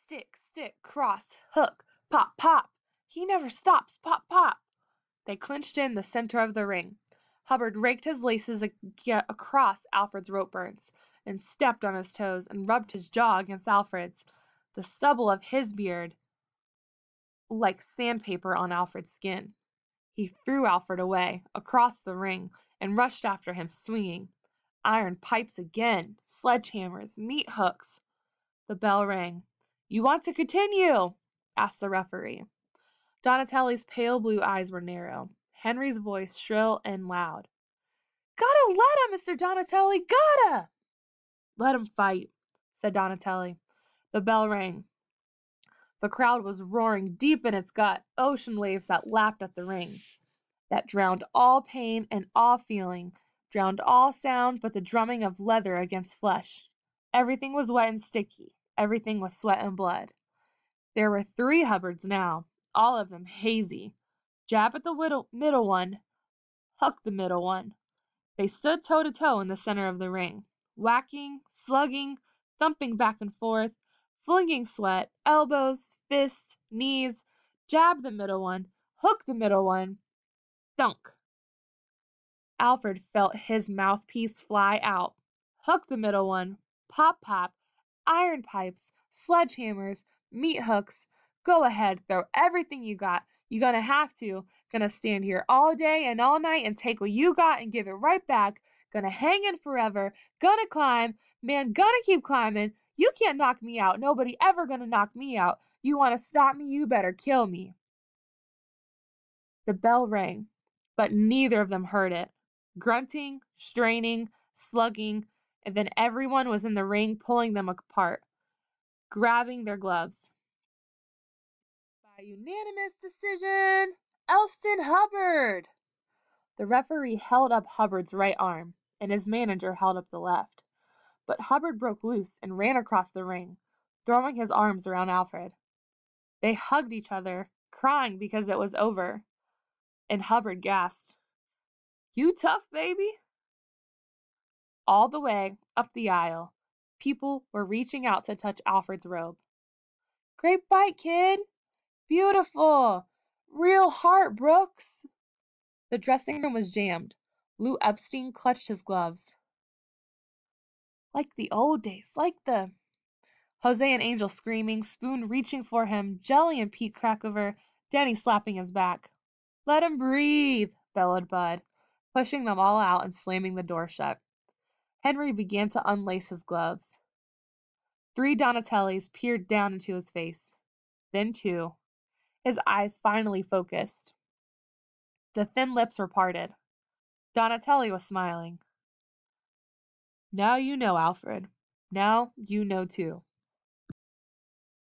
Stick, stick, cross, hook, pop, pop. He never stops, pop, pop. They clinched in the center of the ring. Hubbard raked his laces across Alfred's rope burns, and stepped on his toes and rubbed his jaw against Alfred's, the stubble of his beard like sandpaper on Alfred's skin. He threw Alfred away, across the ring, and rushed after him, swinging. Iron pipes again, sledgehammers, meat hooks. The bell rang. "You want to continue?" asked the referee. Donatelli's pale blue eyes were narrow. Henry's voice shrill and loud. "Gotta let him, Mr. Donatelli, gotta!" "Let him fight," said Donatelli. The bell rang. The crowd was roaring deep in its gut, ocean waves that lapped at the ring, that drowned all pain and all feeling, drowned all sound but the drumming of leather against flesh. Everything was wet and sticky. Everything was sweat and blood. There were 3 Hubbards now, all of them hazy. Jab at the middle one, Huck the middle one. They stood toe to toe in the center of the ring, whacking, slugging, thumping back and forth, flinging sweat, elbows, fists, knees. Jab the middle one, hook the middle one, thunk. Alfred felt his mouthpiece fly out. Hook the middle one, pop pop, iron pipes, sledgehammers, meat hooks. Go ahead, throw everything you got. You're gonna have to. Gonna stand here all day and all night and take what you got and give it right back. Gonna hang in forever. Gonna climb. Man, gonna keep climbing. You can't knock me out. Nobody ever gonna knock me out. You wanna stop me? You better kill me. The bell rang, but neither of them heard it. Grunting, straining, slugging, and then everyone was in the ring pulling them apart, grabbing their gloves. By unanimous decision, Elston Hubbard! The referee held up Hubbard's right arm, and his manager held up the left. But Hubbard broke loose and ran across the ring, throwing his arms around Alfred. They hugged each other, crying because it was over, and Hubbard gasped, "You tough, baby?" All the way up the aisle, people were reaching out to touch Alfred's robe. "Great fight, kid! Beautiful! Real heart, Brooks!" The dressing room was jammed. Lou Epstein clutched his gloves. "Like the old days, like the—" Jose and Angel screaming, Spoon reaching for him, Jelly and Pete Crackover, Denny slapping his back. "Let him breathe," bellowed Bud, pushing them all out and slamming the door shut. Henry began to unlace his gloves. 3 Donatellis peered down into his face. Then 2. His eyes finally focused. The thin lips were parted. Donatelli was smiling. "Now you know, Alfred. Now you know too."